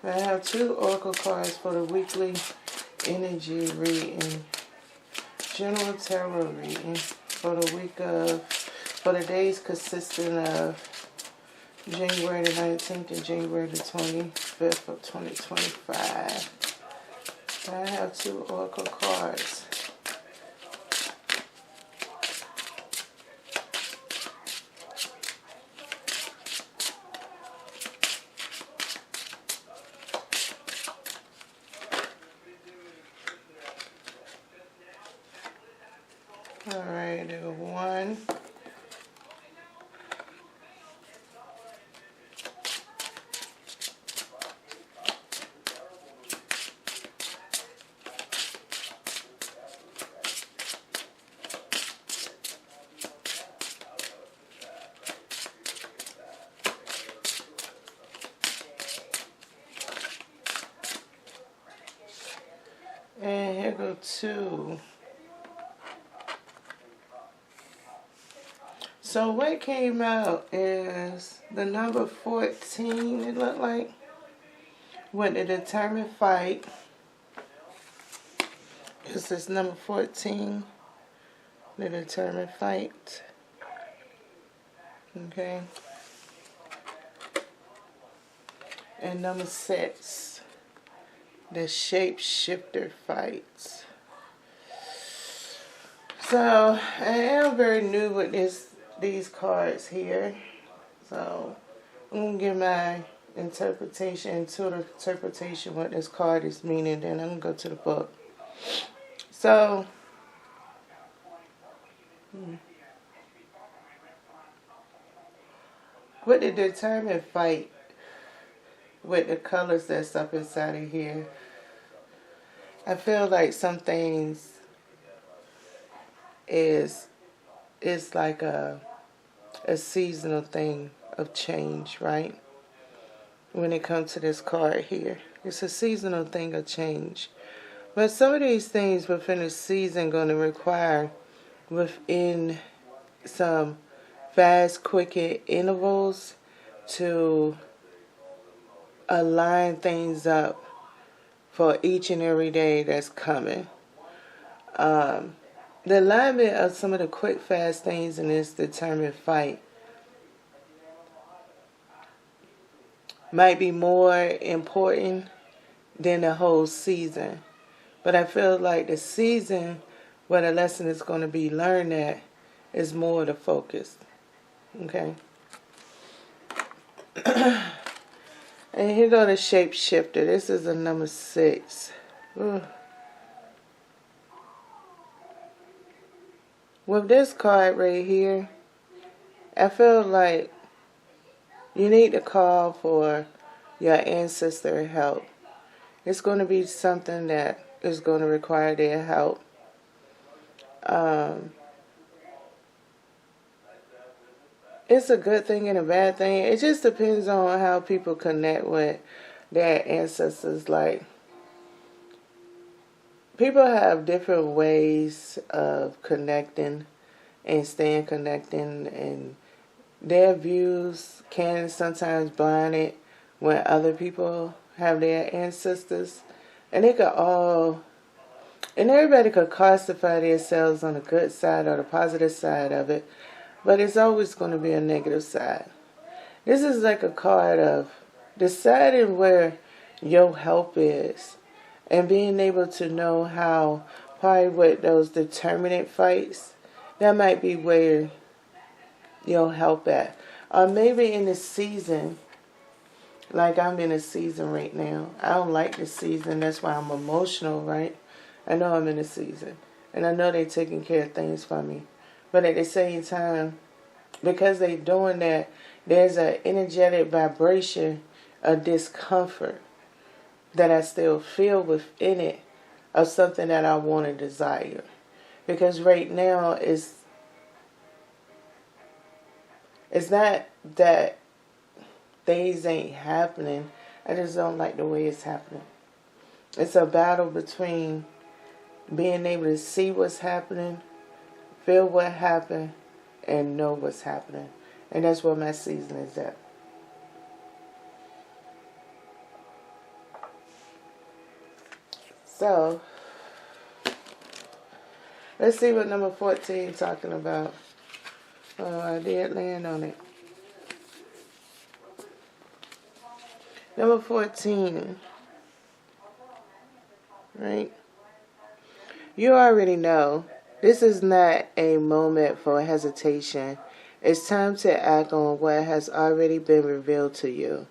I have 2 oracle cards for the weekly energy reading. General tarot reading for the for the days consisting of January the 19th and January the 25th of 2025. I have 2 oracle cards. Alright, there go 1. And here go 2. So what came out is the number 14, it looked like, with the determined fight. This is number 14, the determined fight. Okay. And number 6, the shapeshifter fights. So I am very new with these cards here. So I'm going to give my interpretation, what this card is meaning, then I'm going to go to the book. So, with the determined fight, with the colors that's up inside of here, I feel like some things is like a seasonal thing of change, right? When it comes to this card here, it's a seasonal thing of change. But some of these things within the season going to require within some fast, quick intervals to align things up for each and every day that's coming. The alignment of some of the quick, fast things in this determined fight might be more important than the whole season. But I feel like the season where the lesson is going to be learned at is more the focus. Okay? And here go the shapeshifter. This is a number 6. Ugh. With this card right here, I feel like you need to call for your ancestor help. It's going to be something that is going to require their help. It's a good thing and a bad thing. It just depends on how people connect with their ancestors. Like, people have different ways of connecting and staying connected, and their views can sometimes blind it when other people have their ancestors. And they could all, and everybody could classify themselves on the good side or the positive side of it, but it's always going to be a negative side. This is like a card of deciding where your help is and being able to know how, probably with those determinate fights, that might be where your help at. Or maybe in the season, like I'm in a season right now. I don't like the season, that's why I'm emotional, right? I know I'm in a season, and I know they're taking care of things for me. But at the same time, because they're doing that, there's an energetic vibration of discomfort that I still feel within it of something that I want to desire. Because right now, it's not that things ain't happening. I just don't like the way it's happening. It's a battle between being able to see what's happening, feel what happened, and know what's happening. And that's where my season is at. So, let's see what number 14 is talking about. Oh, I did land on it. Number 14. Right? You already know. This is not a moment for hesitation. It's time to act on what has already been revealed to you.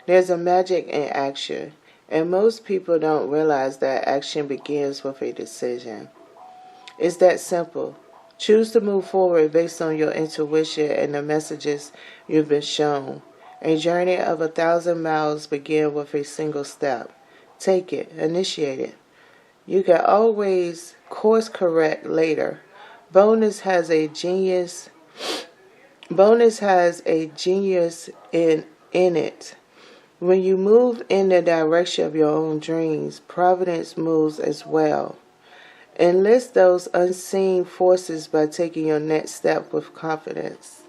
There's a magic in action, and most people don't realize that action begins with a decision. It's that simple. Choose to move forward based on your intuition and the messages you've been shown. A journey of 1,000 miles begins with a single step. Take it. Initiate it. You can always course correct later. Bonus has a genius in it. When you move in the direction of your own dreams, Providence moves as well. Enlist those unseen forces by taking your next step with confidence.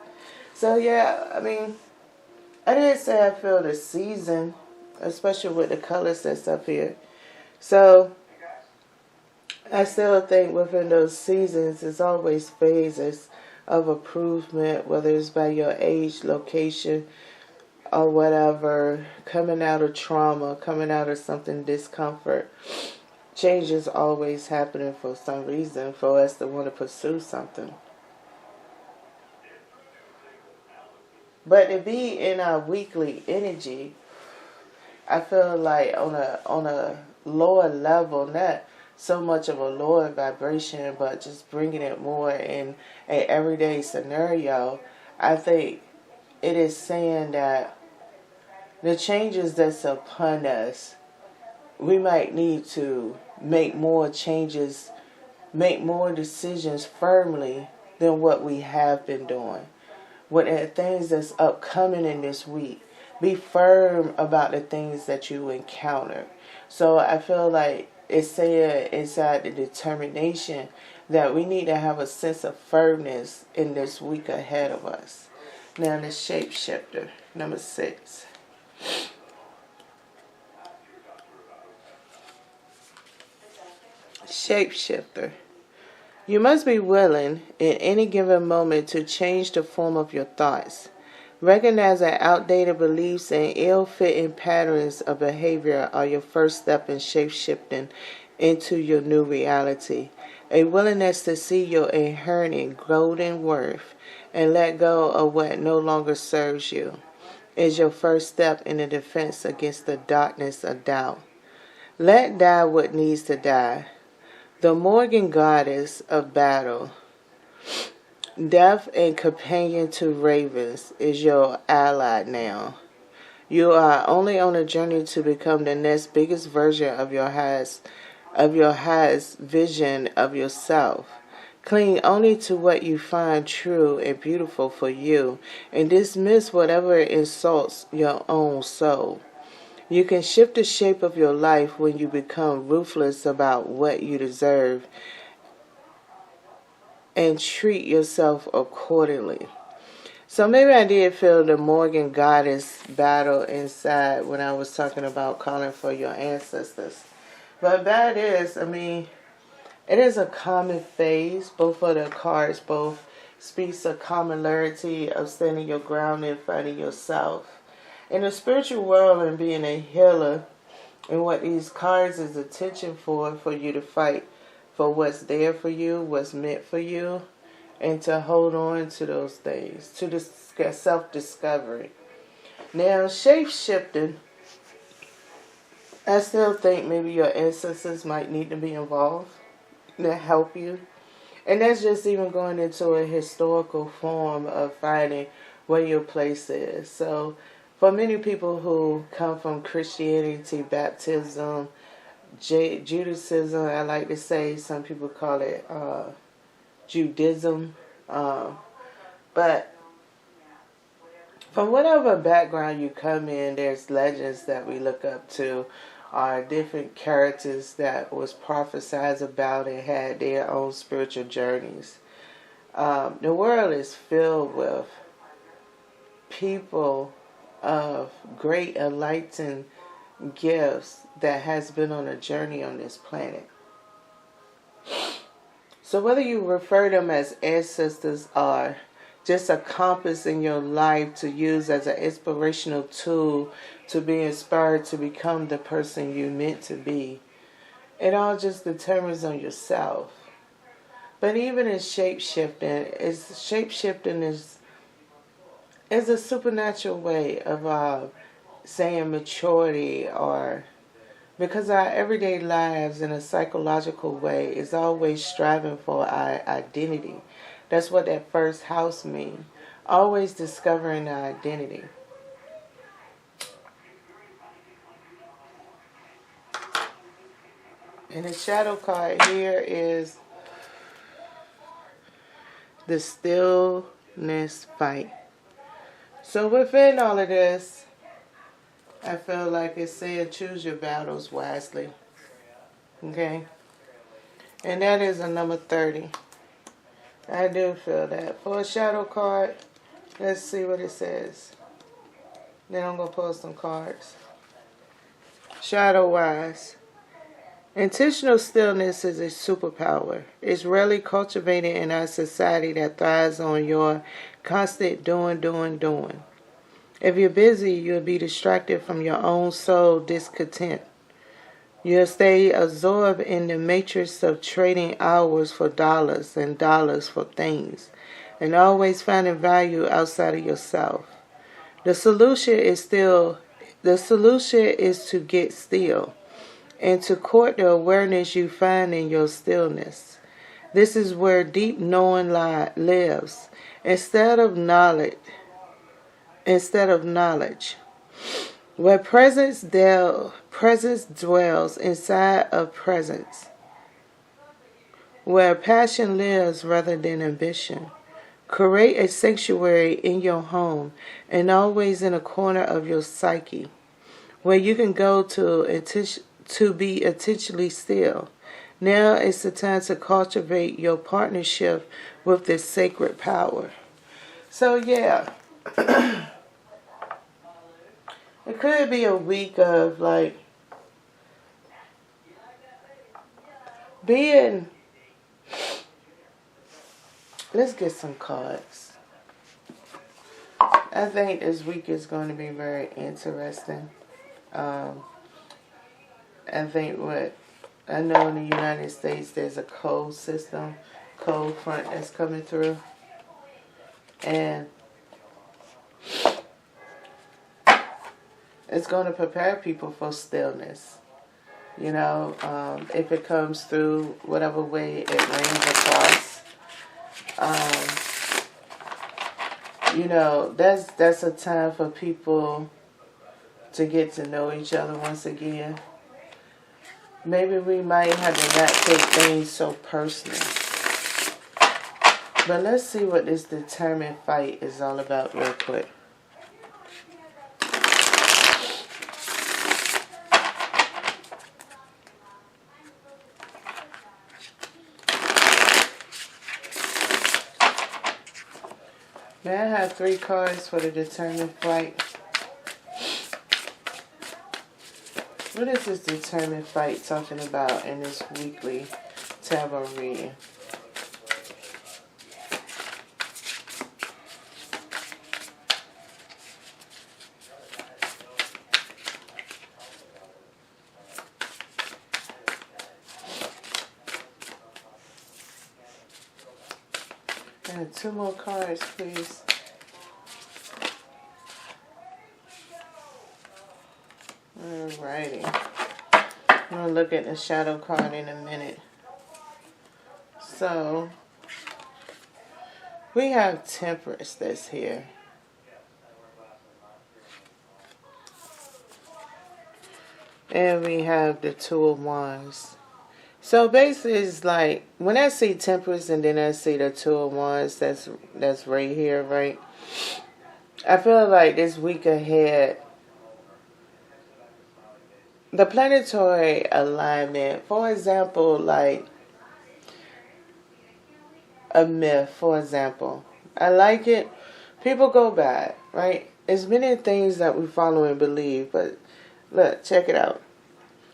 So yeah, I mean, I didn't say I feel the season, especially with the colors that's up here. So I still think within those seasons, there's always phases of improvement, whether it's by your age, location, or whatever, coming out of trauma, coming out of something discomfort. Change is always happening for some reason for us to want to pursue something. But to be in our weekly energy, I feel like on a lower level, not so much of a lower vibration, but just bringing it more in an everyday scenario, I think it is saying that the changes that's upon us, we might need to make more changes, make more decisions firmly than what we have been doing. With the things that's upcoming in this week, be firm about the things that you encounter. So I feel like it's saying inside the determination that we need to have a sense of firmness in this week ahead of us. Now the Shapeshifter, number 6. Shapeshifter. You must be willing in any given moment to change the form of your thoughts. Recognize that outdated beliefs and ill-fitting patterns of behavior are your first step in shape-shifting into your new reality. A willingness to see your inherent golden worth and let go of what no longer serves you is your first step in the defense against the darkness of doubt. Let die what needs to die. The Morgan goddess of battle, death and companion to ravens, is your ally now. You are only on a journey to become the next biggest version of your highest vision of yourself. Cling only to what you find true and beautiful for you, and dismiss whatever insults your own soul. You can shift the shape of your life when you become ruthless about what you deserve and treat yourself accordingly. So maybe I did feel the Morgan goddess battle inside when I was talking about calling for your ancestors. But that is, I mean, it is a common phase. Both of the cards both speaks of commonality of standing your ground and finding yourself. In the spiritual world and being a healer, and what these cards is attention for you to fight for what's there for you, what's meant for you, and to hold on to those things, to the self-discovery. Now, shape-shifting, I still think maybe your ancestors might need to be involved to help you. And that's just even going into a historical form of finding where your place is. So, for many people who come from Christianity, baptism, Judaism, I like to say, some people call it Judaism. But from whatever background you come in, there's legends that we look up to, are different characters that was prophesied about and had their own spiritual journeys. The world is filled with people of great enlightenment gifts that has been on a journey on this planet. So whether you refer them as ancestors or just a compass in your life to use as an inspirational tool to be inspired to become the person you meant to be, it all just determines on yourself. But even in shapeshifting is a supernatural way of saying maturity, or because our everyday lives in a psychological way is always striving for our identity. That's what that first house means. Always discovering our identity. And the shadow card here is the stillness fight. So within all of this, I feel like it's saying choose your battles wisely. Okay? And that is a number 30. I do feel that. For a shadow card, let's see what it says. Then I'm going to pull some cards. Shadow wise. Intentional stillness is a superpower. It's rarely cultivated in our society that thrives on your constant doing. If you're busy, you'll be distracted from your own soul discontent. You'll stay absorbed in the matrix of trading hours for dollars and dollars for things, and always finding value outside of yourself. The solution is to get still and to court the awareness you find in your stillness. This is where deep knowing lives instead of knowledge. Where presence dwells inside of presence. Where passion lives rather than ambition. Create a sanctuary in your home and always in a corner of your psyche, where you can go to be intentionally still. Now is the time to cultivate your partnership with this sacred power. So yeah. It could be a week of like being. Let's get some cards. I think this week is going to be very interesting. I think I know in the United States there's a cold front that's coming through. And it's going to prepare people for stillness. You know, if it comes through whatever way it rains across. You know, that's a time for people to get to know each other once again. Maybe we might have to not take things so personal. But let's see what this determined fight is all about real quick. May I have 3 cards for the determined fight? What is this determined fight talking about in this weekly tarot reading? And 2 more cards, please. Alrighty. I'm going to look at the shadow card in a minute. So, we have Temperance that's here. And we have the 2 of Wands. So basically it's like, when I see Temperance and then I see the 2 of Wands, that's right here, right? I feel like this week ahead, the planetary alignment, for example, like a myth, for example. I like it. People go by it, right? There's many things that we follow and believe, but Look, check it out.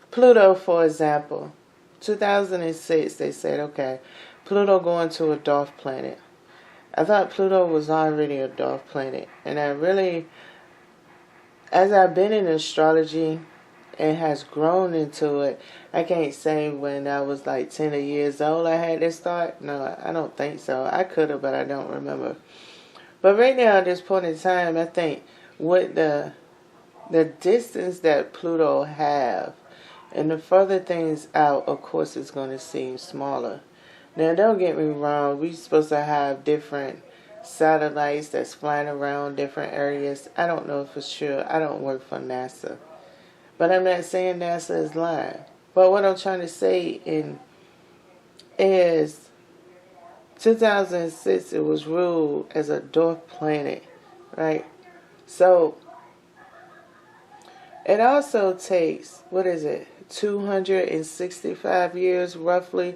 Pluto, for example, 2006, they said, okay, Pluto going to a dwarf planet. I thought Pluto was already a dwarf planet. And I really, as I've been in astrology and has grown into it, I can't say when I was like 10 years old I had this thought. No, I don't think so. I could have, but I don't remember. But right now, at this point in time, I think with the distance that Pluto have, and the further things out, of course, it's going to seem smaller. Now, don't get me wrong. We're supposed to have different satellites that's flying around different areas. I don't know for sure. I don't work for NASA. But I'm not saying NASA is lying. But what I'm trying to say is 2006, it was ruled as a dwarf planet, right? So it also takes, 265 years roughly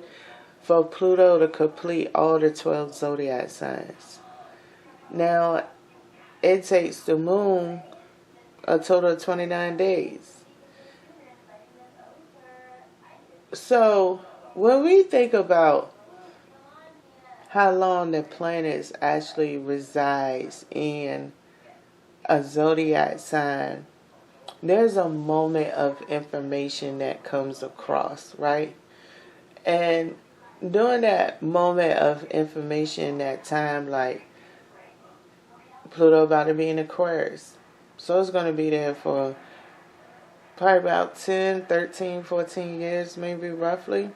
for Pluto to complete all the 12 zodiac signs. Now, it takes the moon a total of 29 days. So, when we think about how long the planets actually resides in a zodiac sign, there's a moment of information that comes across, right? And during that moment of information, that time, like Pluto about to be in Aquarius. So it's going to be there for probably about 10, 13, 14 years, maybe roughly.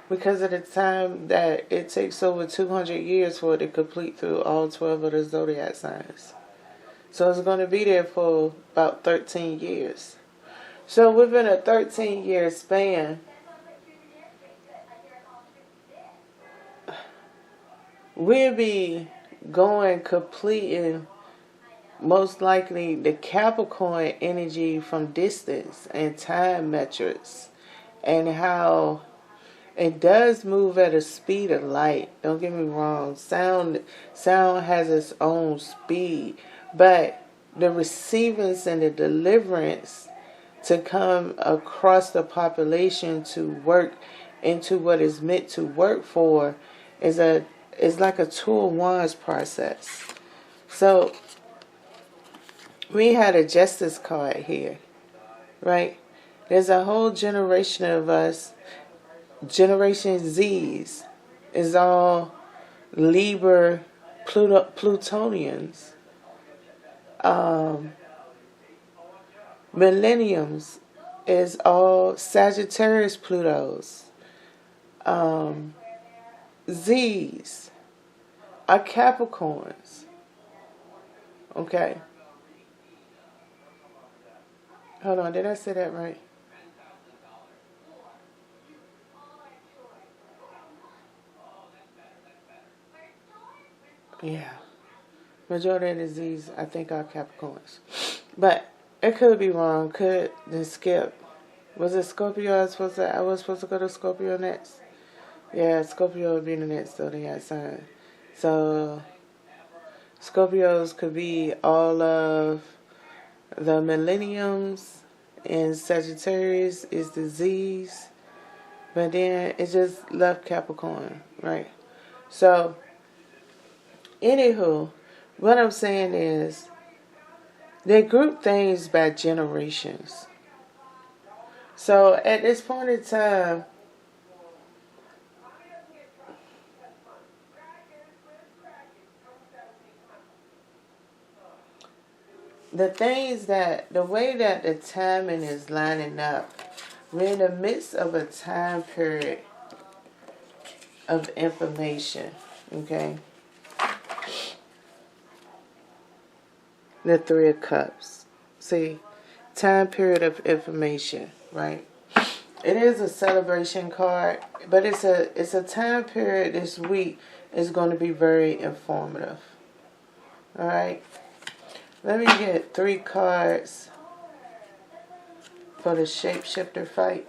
Because of the time that it takes over 200 years for it to complete through all 12 of the zodiac signs. So it's going to be there for about 13 years. So within a 13-year span, we'll be completing most likely the Capricorn energy from distance and time metrics, and how it does move at a speed of light. Don't get me wrong. Sound has its own speed, but the receivance and the deliverance to come across the population to work into what is meant to work for is like a two of wands process. So we had a justice card here, right? There's a whole generation of us. Generation Z's is all Libra Plutonians. Millenniums is all Sagittarius Plutos. Z's are Capricorns. Okay. Hold on, did I say that right? Yeah. Majority of the Z's, I think, are Capricorns. But it could be wrong. Could then skip. Was it Scorpio? I was supposed to go to Scorpio next. Yeah, Scorpio would be the next zodiac sign. So Scorpios could be all of the millenniums, and Sagittarius is the Z's. But then it just left Capricorn, right? So, anywho, what I'm saying is they group things by generations. So at this point in time, the way that the timing is lining up, we're in the midst of a time period of information, okay? The Three of Cups. See, time period of information, right? It is a celebration card, but it's a time period this week is going to be very informative. All right? Let me get 3 cards for the Shapeshifter fight.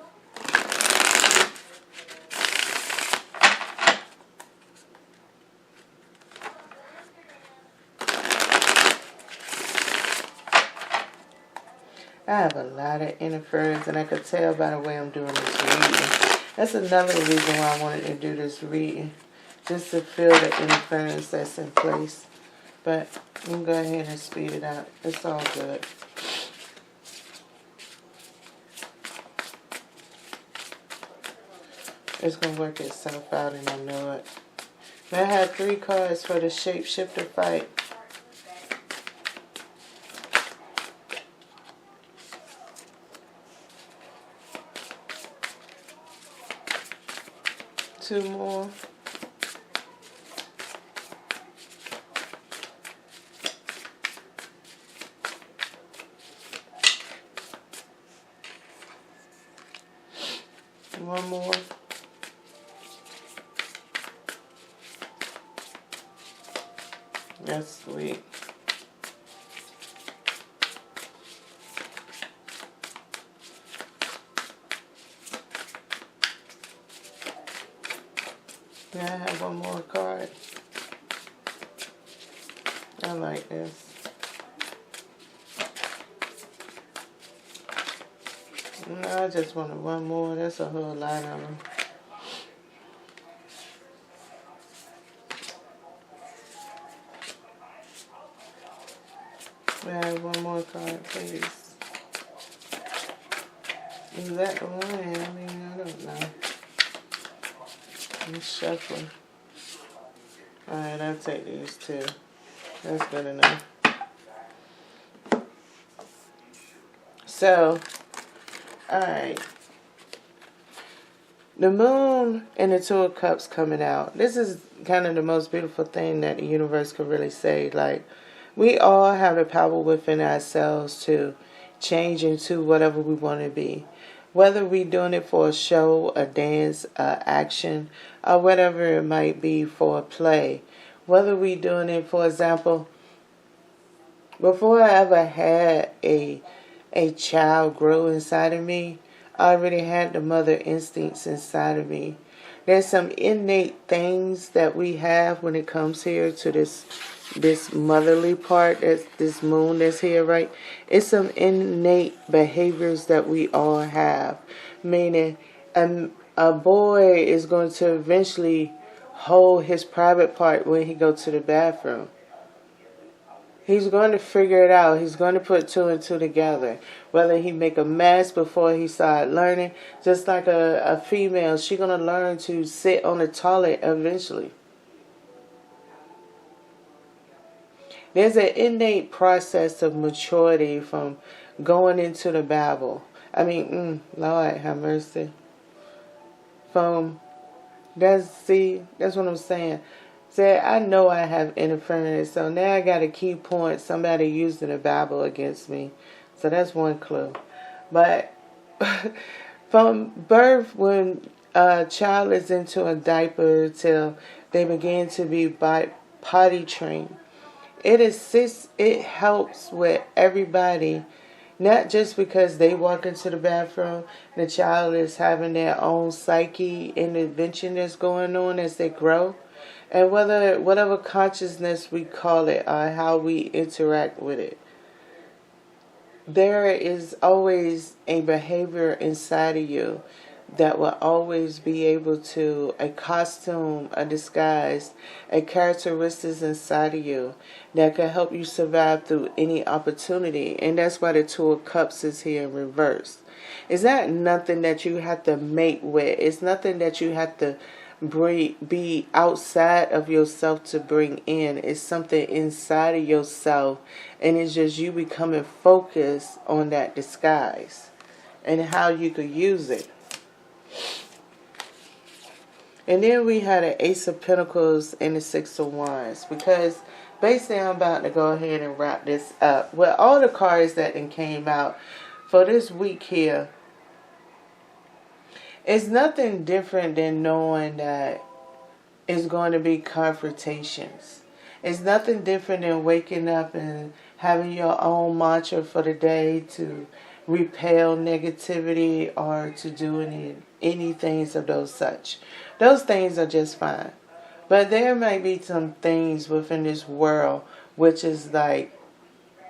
I have a lot of interference, and I could tell by the way I'm doing this reading. That's another reason why I wanted to do this reading, just to feel the interference that's in place. But I'm going to go ahead and speed it out. It's all good. It's going to work itself out, and I know it. But I have 3 cards for the Shapeshifter fight. Two more. One more. That's sweet. Now I have one more card. I like this. No, I just wanted one more. That's a whole lot of them. I have one more card, please. Is that the one? I mean, I don't know. I'm shuffling. Alright, I'll take these 2. That's good enough. So, alright. The moon and the 2 of cups coming out. This is kind of the most beautiful thing that the universe could really say. Like, we all have the power within ourselves to change into whatever we want to be. Whether we're doing it for a show, a dance, action, or whatever it might be for a play. Whether we're doing it, for example, before I ever had a child grow inside of me, I already had the mother instincts inside of me. There's some innate things that we have when it comes here to this motherly part, that's this moon that's here, right? It's some innate behaviors that we all have. Meaning, a boy is going to eventually hold his private part when he goes to the bathroom. He's going to figure it out. He's going to put 2 and 2 together. Whether he make a mess before he start learning, just like a female, she's going to learn to sit on the toilet eventually. There's an innate process of maturity from going into the Bible. I mean, Lord have mercy. That's what I'm saying. Say, I know I have interference, so now I got a key point. Somebody using the Bible against me. So that's one clue. But from birth, when a child is into a diaper till they begin to be potty trained, it helps with everybody, not just because they walk into the bathroom, the child is having their own psyche intervention that's going on as they grow, and whatever consciousness we call it, or how we interact with it. There is always a behavior inside of you that will always be able to, a costume, a disguise, a characteristics inside of you that can help you survive through any opportunity. And that's why the 2 of Cups is here in reverse. It's not nothing that you have to mate with. It's nothing that you have to be outside of yourself to bring in. It's something inside of yourself, and it's just you becoming focused on that disguise and how you could use it. And then we had an Ace of Pentacles and the 6 of Wands, because basically I'm about to go ahead and wrap this up. Well, all the cards that then came out for this week here, it's nothing different than knowing that it's going to be confrontations. It's nothing different than waking up and having your own mantra for the day to repel negativity or to do any things of those such. Those things are just fine. But there might be some things within this world which is like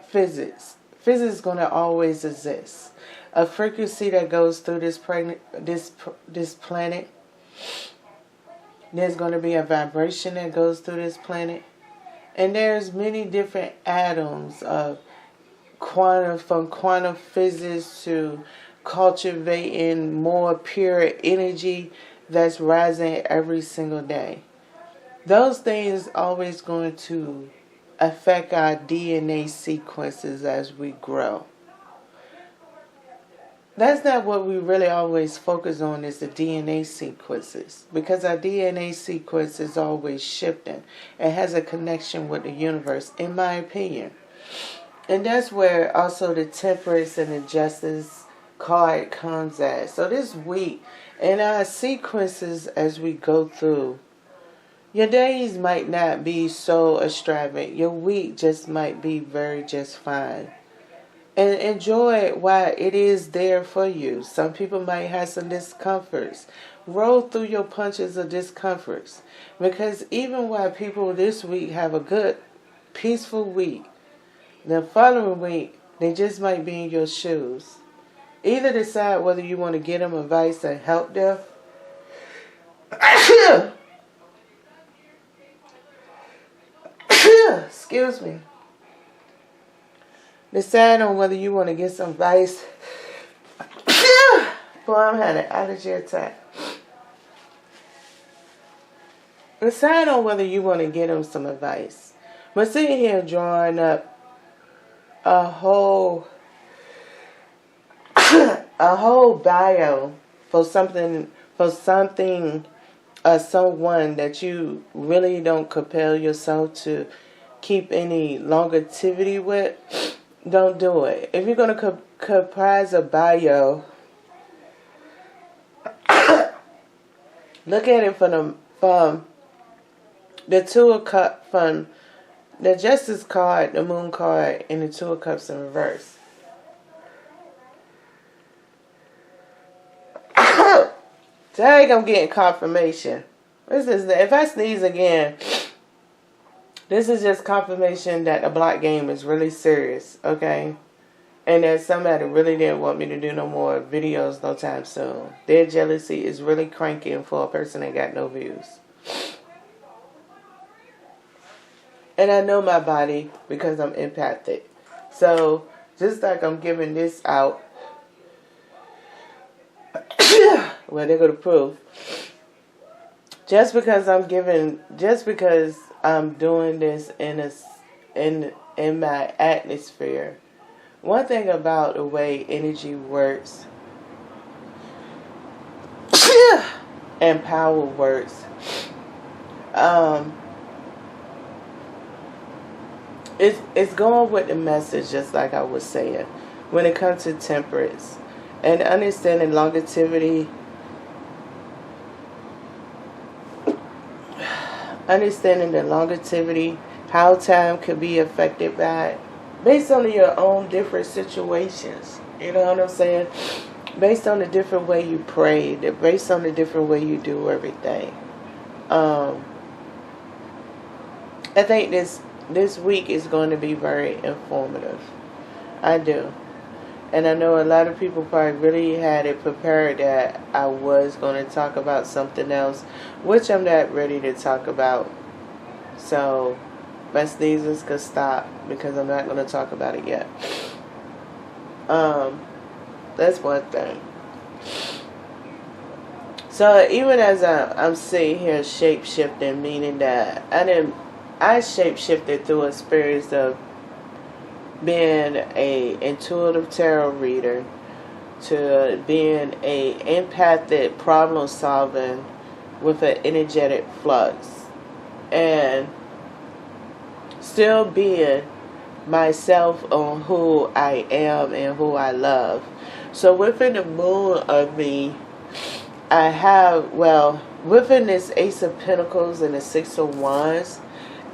physics Physics is going to always exist. A frequency that goes through this planet. There's going to be a vibration that goes through this planet. And there's many different atoms of from quantum physics to cultivating more pure energy that's rising every single day. Those things always going to affect our DNA sequences as we grow. That's not what we really always focus on, is the DNA sequences, because our DNA sequence is always shifting. It has a connection with the universe, in my opinion. And that's where also the temperance and the justice card comes at. So this week, in our sequences as we go through, your days might not be so extravagant. Your week just might be very just fine. And enjoy it while it is there for you. Some people might have some discomforts. Roll through your punches of discomforts. Because even while people this week have a good, peaceful week, the following week, they just might be in your shoes. Either decide whether you want to give them advice and help them. Excuse me. Decide on whether you want to get some advice. Boy, I'm having an allergy attack. Decide on whether you want to get them some advice. But sitting here drawing up a whole bio for something someone that you really don't compel yourself to keep any longevity with, don't do it. If you're going to comprise a bio, look at it from the Two of Cups, from the Justice card, the Moon card, and the Two of Cups in reverse. Dang, I'm getting confirmation. If I sneeze again, this is just confirmation that the block game is really serious, okay? And that somebody really didn't want me to do no more videos no time soon. Their jealousy is really cranking for a person that got no views. And I know my body because I'm empathic. So, just like I'm giving this out, well, they're going to prove. Just because I'm doing this in my atmosphere. One thing about the way energy works and power works, it's going with the message, just like I was saying. When it comes to temperance and understanding longevity, understanding the longevity, how time could be affected by it, based on your own different situations. You know what I'm saying? Based on the different way you pray, based on the different way you do everything. I think this week is going to be very informative. I do. And I know a lot of people probably really had it prepared that I was going to talk about something else, which I'm not ready to talk about. So my sneezes could stop because I'm not going to talk about it yet. That's one thing. So even as I'm sitting here shape-shifting, meaning that I shape-shifted through a experience of being a intuitive tarot reader to being a empathic problem solving with an energetic flux, and still being myself on who I am and who I love. So within the moon of me, I have, within this Ace of Pentacles and the Six of Wands,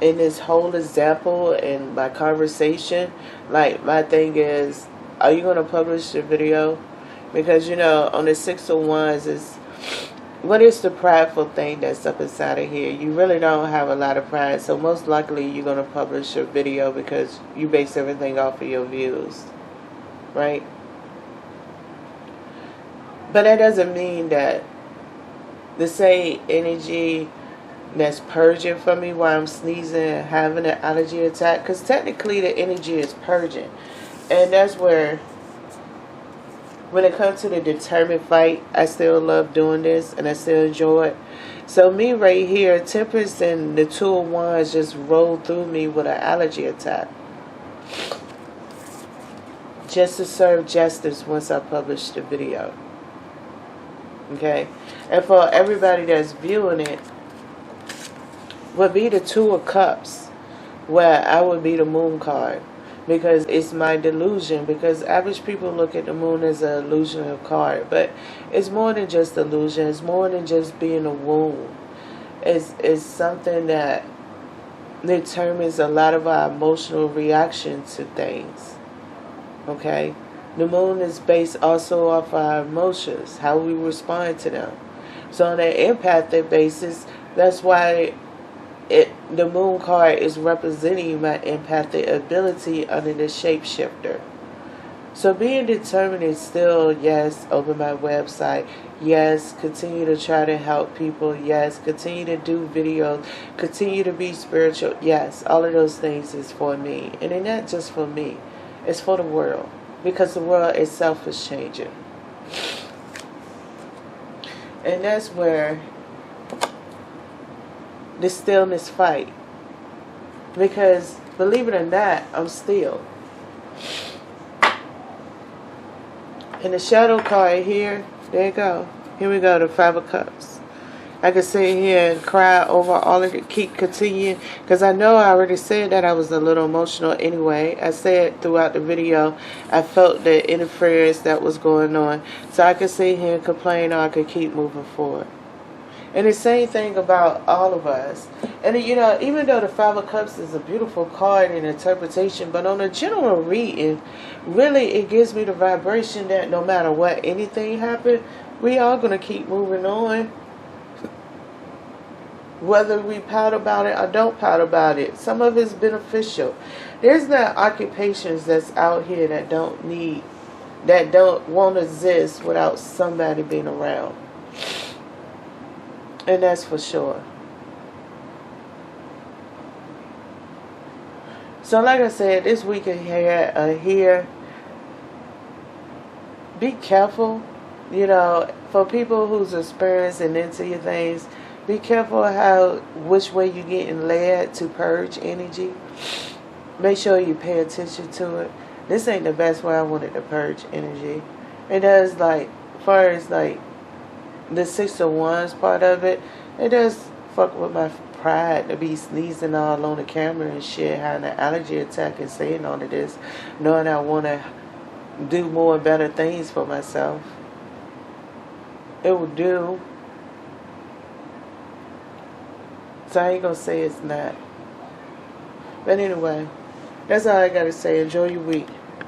in this whole example in my conversation, like, my thing is, are you going to publish the video? Because, on the Six of Wands is, what is the prideful thing that's up inside of here? You really don't have a lot of pride, so most likely you're going to publish your video because you base everything off of your views. right? But that doesn't mean that the same energy that's purging from me while I'm sneezing and having an allergy attack, because technically the energy is purging. And that's where, when it comes to the determined fight, I still love doing this and I still enjoy it. So me right here, Tempest and the Two of Wands just rolled through me with an allergy attack, just to serve justice once I publish the video. Okay? And for everybody that's viewing it, would be the Two of Cups, where I would be the Moon card, because it's my delusion. Because average people look at the Moon as an illusional card, but it's more than just illusion. It's more than just being a wound. It's something that determines a lot of our emotional reaction to things. Okay? The Moon is based also off our emotions, how we respond to them. So on an empathic basis, that's why the Moon card is representing my empathic ability under the Shapeshifter. So being determined is still, yes, open my website. Yes, continue to try to help people. Yes, continue to do videos. Continue to be spiritual. Yes, all of those things is for me. And they're not just for me. It's for the world. Because the world itself is changing. And that's where the stillness fight. Because, believe it or not, I'm still. And the shadow card here, there you go. Here we go, the Five of Cups. I could sit here and cry over all of it, keep continuing, because I know I already said that I was a little emotional anyway. I said throughout the video, I felt the interference that was going on. So I could sit here and complain, or I could keep moving forward. And the same thing about all of us. And you know, even though the Five of Cups is a beautiful card in interpretation, but on a general reading, really it gives me the vibration that no matter what, anything happen, we are going to keep moving on. Whether we pout about it or don't pout about it, some of it's beneficial. There's not occupations that's out here that won't exist without somebody being around. And that's for sure. So like I said, this week here, be careful. You know, for people who's experienced and into your things, be careful which way you're getting led to purge energy. Make sure you pay attention to it. This ain't the best way I wanted to purge energy. It does, like, as far as like the Six of Wands part of it, it does fuck with my pride to be sneezing all on the camera and shit, having an allergy attack and saying all of this, knowing I want to do more and better things for myself. It will do. So I ain't gonna say it's not. But anyway, that's all I gotta say. Enjoy your week.